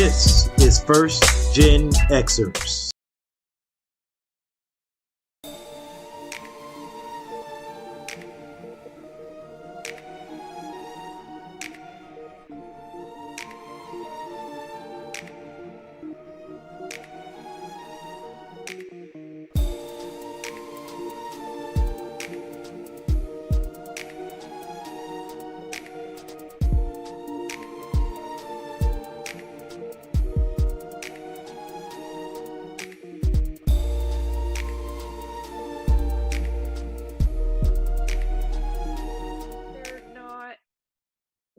This is First GenXers.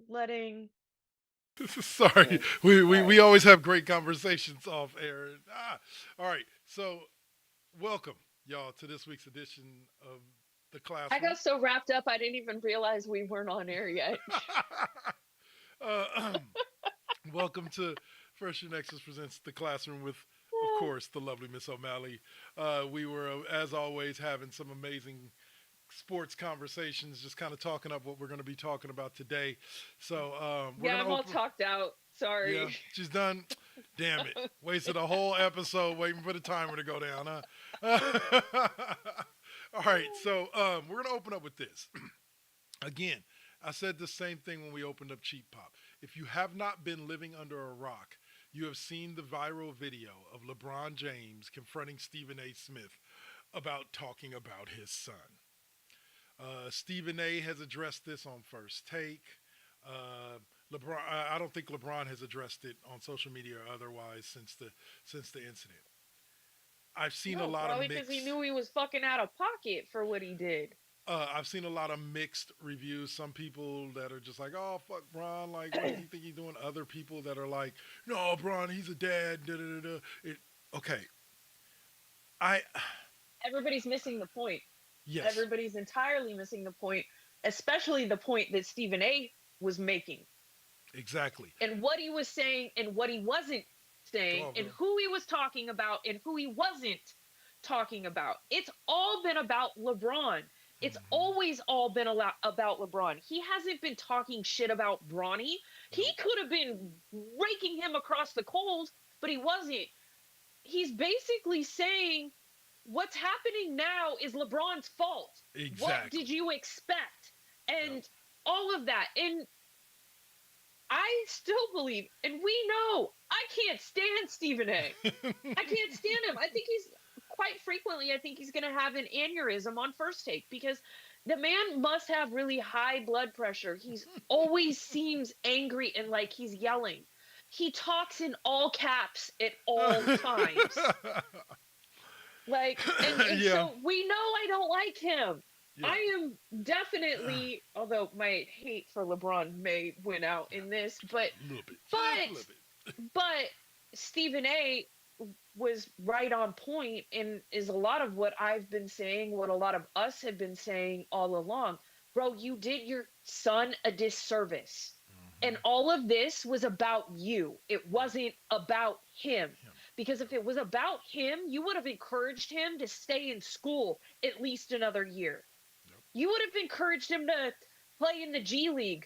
Letting Sorry, we always have great conversations off air. All right. So, welcome y'all to this week's edition of the I classroom. got so wrapped up I didn't even realize we weren't on air yet. uh, Welcome to First Year Nexus presents the classroom with, of course, the lovely Miss OMalley. We were, as always, having some amazing sports conversations, just kind of talking up what we're going to be talking about today. So we're Yeah, gonna I'm all talked out. Sorry. Yeah, she's done. Damn it, wasted a whole episode waiting for the timer to go down, huh? All right, so we're gonna open up with this. Again, I said the same thing when we opened up Cheap Pop. If you have not been living under a rock, you have seen the viral video of LeBron James confronting Stephen A. Smith about talking about his son. Stephen A. has addressed this on First Take. Uh, LeBron, I don't think LeBron has addressed it on social media or otherwise since the incident. I've seen a No, lot of probably because he mixed. knew he was fucking out of pocket for what he did. I've seen a lot of mixed reviews. Some people that are just like, "Oh fuck, Bron! Like, what do you think he's doing?" Other people that are like, "No, Bron, he's a dad." Da, da, da, da. Okay, I Everybody's missing the point. yes, Everybody's entirely missing the point, especially the point that Stephen A was making exactly. and what he was saying and what he wasn't saying Oh, and bro. who he was talking about and who he wasn't talking about. It's all been about LeBron. It's Mm-hmm. always all been about LeBron. He hasn't been talking shit about Bronny. He Nope. could have been raking him across the coals, but he wasn't. He's basically saying what's happening now is LeBron's fault. What Exactly. did you expect? Yep. And all of that. And I still believe, and we know, I can't stand Stephen A. I can't stand him. I think he's quite frequently, I think he's going to have an aneurysm on First Take because the man must have really high blood pressure. He's always seems angry and like he's yelling. He talks in all caps at all times. Like, and Yeah. so we know I don't like him. Yeah. I am definitely, although my hate for LeBron may win out in this, A little bit. Just a but little bit. but Stephen A was right on point and is a lot of what I've been saying, what a lot of us have been saying all along. Bro, you did your son a disservice. Mm-hmm. And all of this was about you. It wasn't about him. Him. Because if it was about him, you would have encouraged him to stay in school at least another year. Yep. You would have encouraged him to play in the G League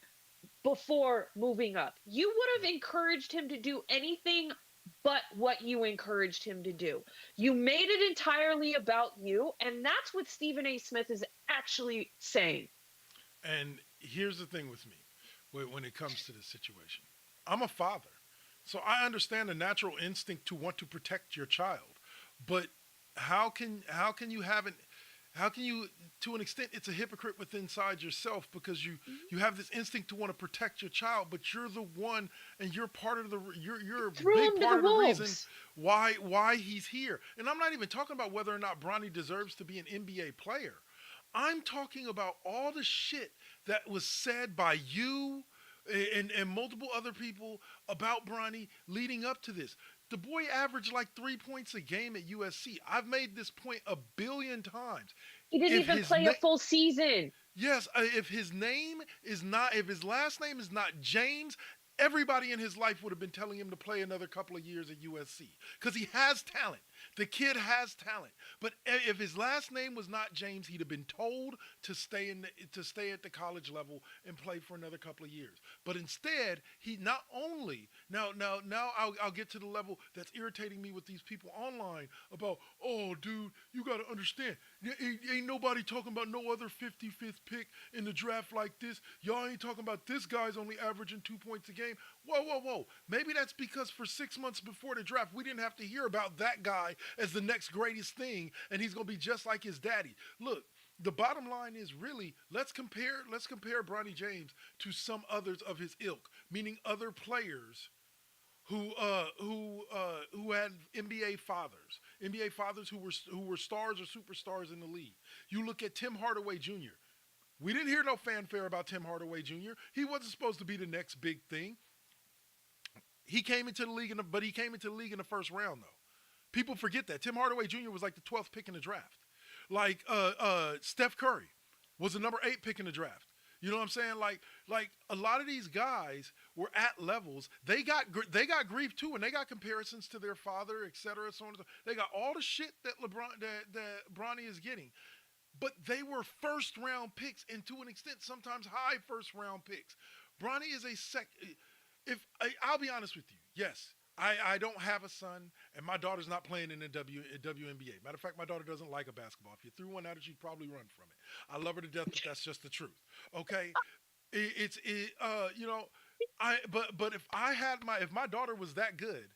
before moving up. You would have encouraged him to do anything but what you encouraged him to do. You made it entirely about you, and that's what Stephen A. Smith is actually saying. And here's the thing with me when it comes to this situation. I'm a father. So I understand the natural instinct to want to protect your child. But how can you have an how can you to an extent it's a hypocrite within inside yourself because you have this instinct to want to protect your child, but you're the one and you're part of the you're a Threw big him to the part of the reason wolves. why he's here. And I'm not even talking about whether or not Bronny deserves to be an NBA player. I'm talking about all the shit that was said by you and multiple other people about Bronny leading up to this. The boy averaged like 3 points a game at USC. I've made this point a billion times. He didn't If even his play a name, full season. yes, if his name is not, if his last name is not James, everybody in his life would have been telling him to play another couple of years at USC because he has talent. The kid has talent, but if his last name was not James, he'd have been told to stay at the college level and play for another couple of years. But instead, he not only now I'll get to the level that's irritating me with these people online about, oh dude, you got to understand, ain't nobody talking about no other 55th pick in the draft like this. Y'all ain't talking about this guy's only averaging 2 points a game. Whoa. Maybe that's because for 6 months before the draft, we didn't have to hear about that guy as the next greatest thing, and he's going to be just like his daddy. Look, the bottom line is really let's compare Bronny James to some others of his ilk, meaning other players who had NBA fathers who were stars or superstars in the league. You look at Tim Hardaway Jr. We didn't hear no fanfare about Tim Hardaway Jr. He wasn't supposed to be the next big thing. He came into the league in the first round though. People forget that Tim Hardaway Jr. was like the 12th pick in the draft. Like Steph Curry was the number 8 pick in the draft. You know what I'm saying? Like a lot of these guys were at levels. They got grief too, and they got comparisons to their father, etc. So on and so. They got all the shit that Bronny is getting, but they were first round picks, and to an extent, sometimes high first round picks. Bronny is I'll be honest with you, yes. I don't have a son, and my daughter's not playing in the WNBA. Matter of fact, my daughter doesn't like a basketball. If you threw one at her, she'd probably run from it. I love her to death, but that's just the truth. Okay, but if my daughter was that good,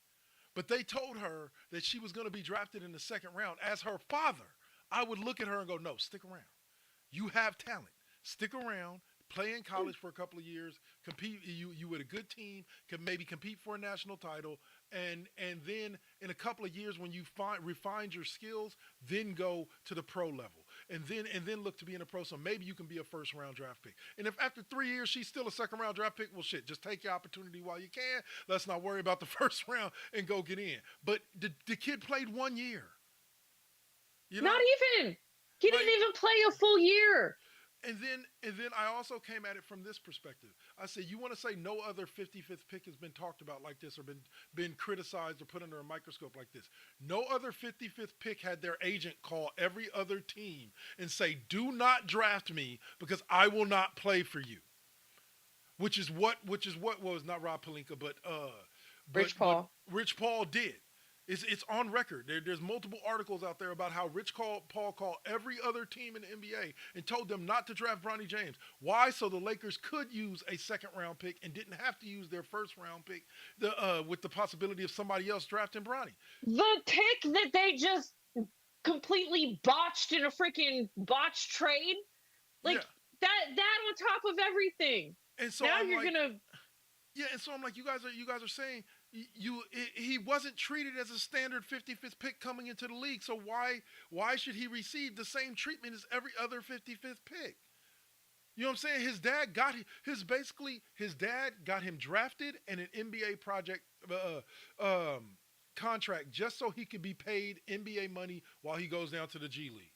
but they told her that she was going to be drafted in the second round as her father, I would look at her and go, no, stick around. You have talent. Stick around. Play in college for a couple of years, compete. You with a good team, can maybe compete for a national title, and then in a couple of years when you refined your skills, then go to the pro level, and then look to be in a pro. So maybe you can be a first round draft pick. And if after 3 years she's still a second round draft pick, well shit, just take your opportunity while you can. Let's not worry about the first round and go get in. But the kid played 1 year. You know? Not even. He didn't even play a full year. And then I also came at it from this perspective. I said, you want to say no other 55th pick has been talked about like this or been criticized or put under a microscope like this. No other 55th pick had their agent call every other team and say, do not draft me because I will not play for you. Which is what was not Rob Pelinka, but Rich Paul. Rich Paul did. It's on record. There's multiple articles out there about how Paul called every other team in the NBA and told them not to draft Bronny James. Why? So the Lakers could use a second round pick and didn't have to use their first round pick with the possibility of somebody else drafting Bronny. The pick that they just completely botched in a freaking botched trade, like that on top of everything. And so now you're gonna. Yeah, and so I'm like, you guys are saying he wasn't treated as a standard 55th pick coming into the league. So why should he receive the same treatment as every other 55th pick? You know what I'm saying? His dad got him drafted and an NBA project contract just so he could be paid NBA money while he goes down to the G League.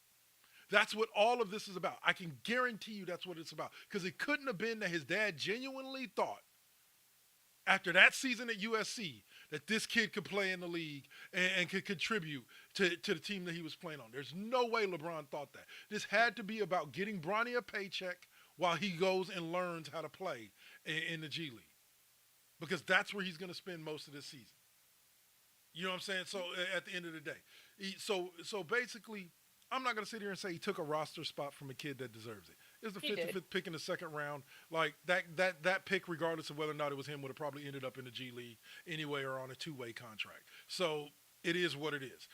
That's what all of this is about. I can guarantee you that's what it's about. Because it couldn't have been that his dad genuinely thought after that season at USC that this kid could play in the league and could contribute to the team that he was playing on. There's no way LeBron thought that. This had to be about getting Bronny a paycheck while he goes and learns how to play in the G League. Because that's where he's going to spend most of this season. You know what I'm saying? So at the end of the day. So basically, I'm not going to sit here and say he took a roster spot from a kid that deserves it. It was the 55th pick in the second round. Like that pick, regardless of whether or not it was him, would have probably ended up in the G League anyway or on a two-way contract. So it is what it is.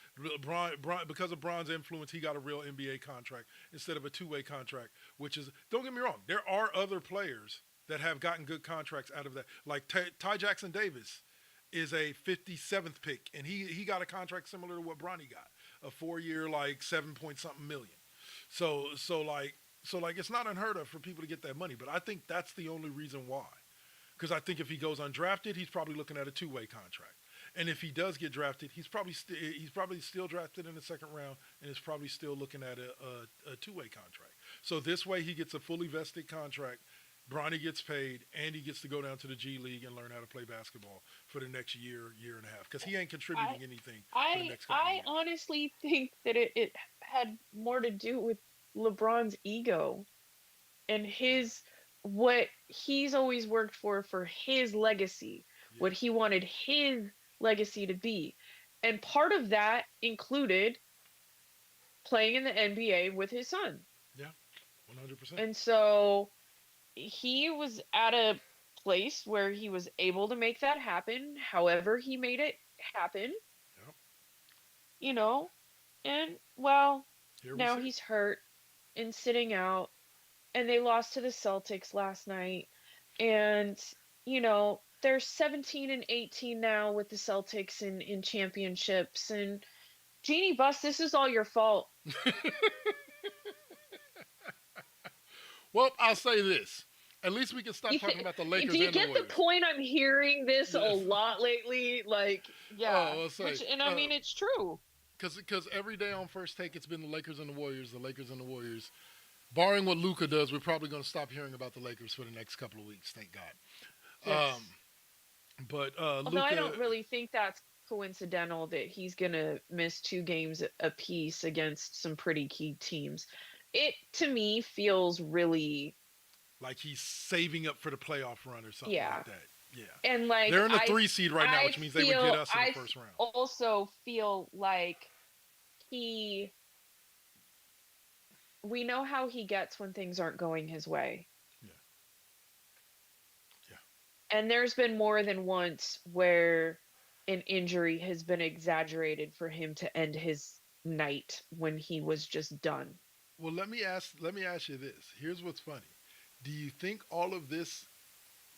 Because of Bron's influence, he got a real NBA contract instead of a two-way contract, which is, don't get me wrong, there are other players that have gotten good contracts out of that. Like Ty Jackson Davis is a 57th pick, and he got a contract similar to what Bronny got, a 4-year, like 7-point-something million. So it's not unheard of for people to get that money, but I think that's the only reason why. Because I think if he goes undrafted, he's probably looking at a two-way contract. And if he does get drafted, he's probably still drafted in the second round, and is probably still looking at a two-way contract. So this way, he gets a fully vested contract Bronny gets paid, and he gets to go down to the G League and learn how to play basketball for the next year, year and a half, because he ain't I contributing anything for the I next couple of I years. honestly think that it had more to do with LeBron's ego and his what he's always worked for his legacy, Yeah, what he wanted his legacy to be. And part of that included playing in the NBA with his son. yeah, 100%. And so he was at a place where he was able to make that happen, however he made it happen, Yep. you know. And well, Here we now sit. he's hurt and sitting out, and they lost to the Celtics last night. And they're 17 and 18 now with the Celtics in championships. And Jeannie Buss, this is all your fault. Well, I'll say this. At least we can stop You talking th- about the do Lakers you and the get the Warriors. point? I'm hearing this a Yes. lot lately. Like, yeah, Oh, I'll say. which, and I mean, it's true. Because every day on First Take, it's been the Lakers and the Warriors, the Lakers and the Warriors. Barring what Luka does, we're probably going to stop hearing about the Lakers for the next couple of weeks. Thank God. Yes. But Although I Luka, don't really think that's coincidental that he's gonna miss 2 games apiece against some pretty key teams. It to me feels really, like he's saving up for the playoff run or something yeah. like that. Yeah. And like They're in the 3 seed right now, I which means they would get us in the I first round. also feel like he we know how he gets when things aren't going his way. Yeah. Yeah. And there's been more than once where an injury has been exaggerated for him to end his night when he was just done. Well, let me ask you this. Here's what's funny. Do you think all of this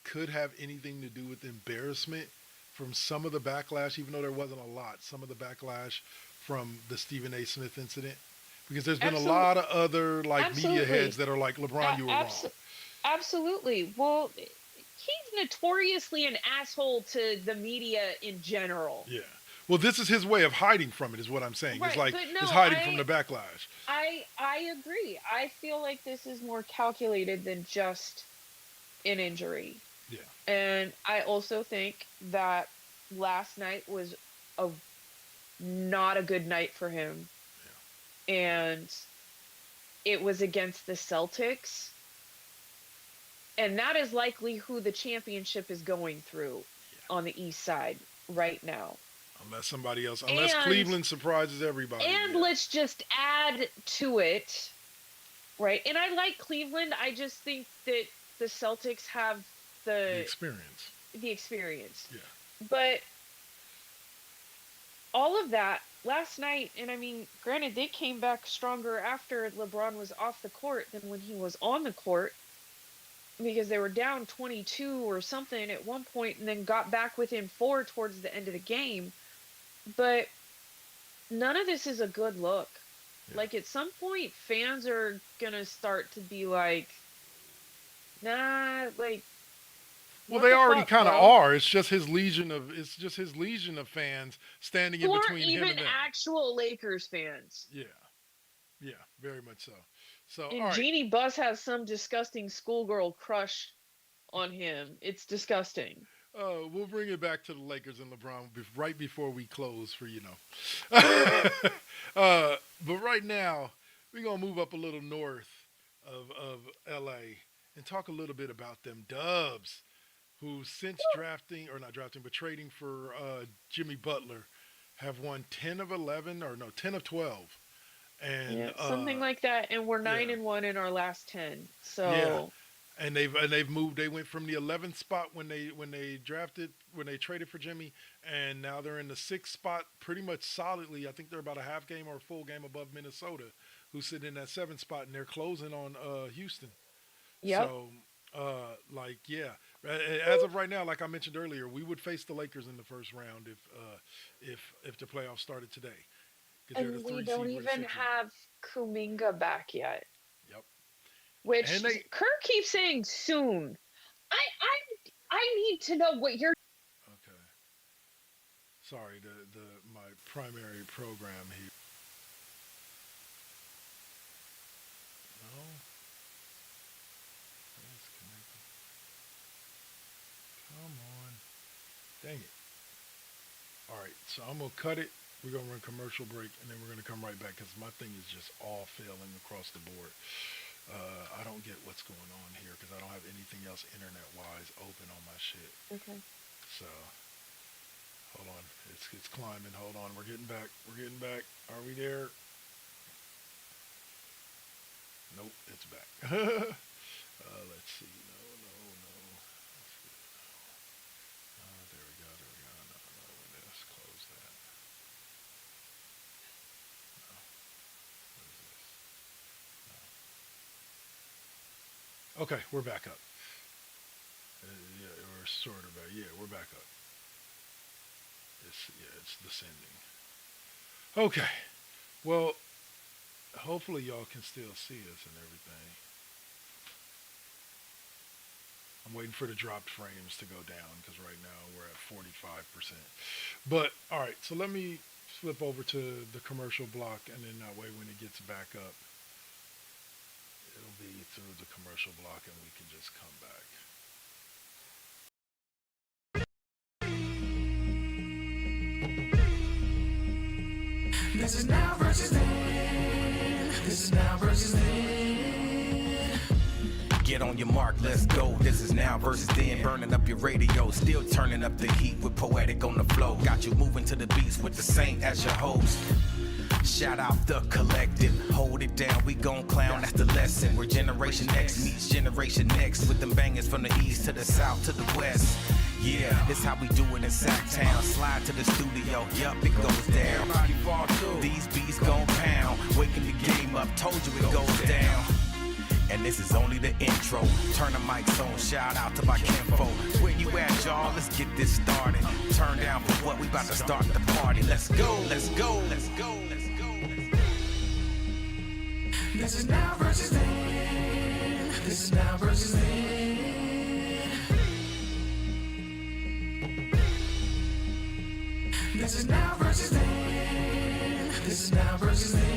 could have anything to do with embarrassment from some of the backlash, even though there wasn't a lot, some of the backlash from the Stephen A. Smith incident? Because there's been a lot of other media heads that are like, LeBron, you were wrong. Absolutely. Well, he's notoriously an asshole to the media in general. Yeah. Well, this is his way of hiding from it, is what I'm saying. Right, It's like but no, he's hiding from the backlash. I agree. I feel like this is more calculated than just an injury. Yeah. And I also think that last night was a not a good night for him. Yeah. And it was against the Celtics. And that is likely who the championship is going through on the East Side right now. Unless Cleveland surprises everybody. And let's just add to it, right? And I like Cleveland. I just think that the Celtics have the experience. Yeah. Yeah. But all of that last night, and I mean, granted, they came back stronger after LeBron was off the court than when he was on the court, because they were down 22 or something at one point and then got back within 4 towards the end of the game. But none of this is a good look. Yeah. Like, at some point, fans are gonna start to be like, nah, like. Well, they already kind of are. It's just his legion of fans standing in between him and them. Even actual Lakers fans. Yeah, yeah, very much so. So, and all right. Jeannie Buss has some disgusting schoolgirl crush on him. It's disgusting. We'll bring it back to the Lakers and LeBron right before we close for But right now, we're going to move up a little north of L.A. and talk a little bit about them Dubs, who since trading for Jimmy Butler, have won 10 of 11, or no, 10 of 12. And something like that. And we're 9-1 in our last 10. So... Yeah. And they've moved. They went from the 11th spot when they traded for Jimmy, and now they're in the 6th spot pretty much solidly. I think they're about a half game or a full game above Minnesota, who's sitting in that 7th spot, and they're closing on Houston. Yep. So, as of right now, like I mentioned earlier, we would face the Lakers in the first round if the playoffs started today. And we don't even have Kuminga back yet. Yep. Which Kirk keeps saying soon. I need to know what you're. Okay. Sorry, my primary program here. No. Disconnected. All right, so I'm gonna cut it. We're gonna run commercial break, and then we're gonna come right back because my thing is just all failing across the board. I don't get what's going on here because I don't have anything else internet-wise open on my shit. Okay. So hold on, it's climbing. Hold on, we're getting back. We're getting back. Are we there? Nope, it's back. Let's see. No, no, no. There we go. There we go. No, no. Let's close that. No. What is this? No. Okay, we're back up. Yeah, we're sort of back. Yeah, we're back up. It's descending. Okay. Well, hopefully y'all can still see us and everything. I'm waiting for the dropped frames to go down because right now we're at 45%. But all right, so let me flip over to the commercial block, and then that way when it gets back up, it'll be through the commercial block and we can just come back. This is now versus then. This is now versus then. Get on your mark, let's go. This is now versus then. Burning up your radio, still turning up the heat with Poetic on the flow. Got you moving to the beats with the Saint as your host. Shout out the collective, hold it down, we gon' clown, that's the lesson. Where Generation X meets Generation Next, with them bangers from the east to the south to the west. Yeah, this how we do it in Sacktown. Slide to the studio, yup, it goes down. These beats gon' pound, waking the game up, told you it goes down. And this is only the intro. Turn the mics on, shout out to my kinfolk. Where you at, y'all? Let's get this started. Turn down for what? We about to start the party. Let's go, let's go, let's go, let's go. This is now versus then. This is now versus then. This is now versus then. This is now versus then.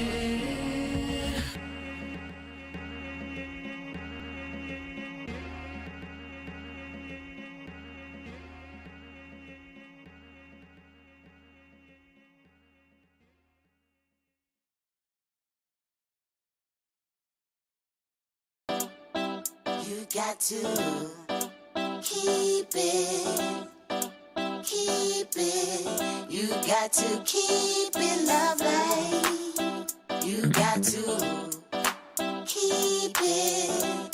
You got to keep it. Keep it, you got to keep it lovely. You got to keep it,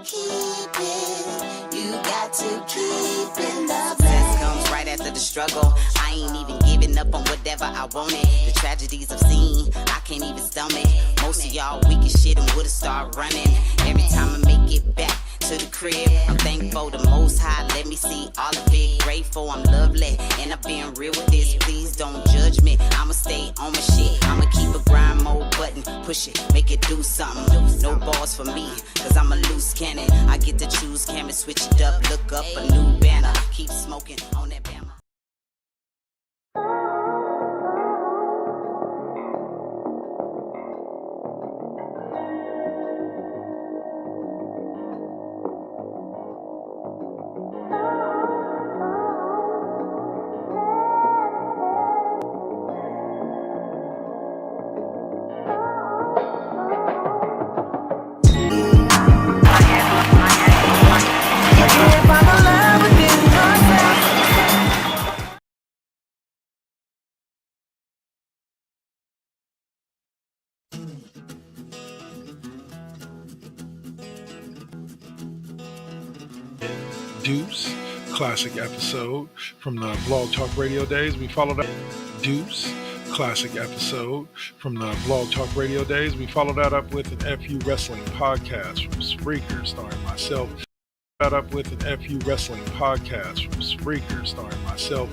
keep it. You got to keep it lovely. Success comes right after the struggle. I ain't even giving up on whatever I wanted. The tragedies I've seen, I can't even stomach. Most of y'all weak as shit and would've started running. Every time I make it back to the crib, I'm thankful the Most High let me see all of it. Grateful I'm lovely, and I've been real with this. Please don't judge me, I'ma stay on my shit. I'ma keep a grind mode button, push it, make it do something. No balls for me, cause I'm a loose cannon. I get to choose, camera, switch it up, look up a new banner. Keep smoking on that banner. Deuce, classic episode from the Blog Talk Radio days. We followed up Deuce, classic episode from the Blog Talk Radio days. We followed that up with an FU Wrestling podcast from Spreaker, starring myself. That up with an FU Wrestling podcast from Spreaker, starring myself,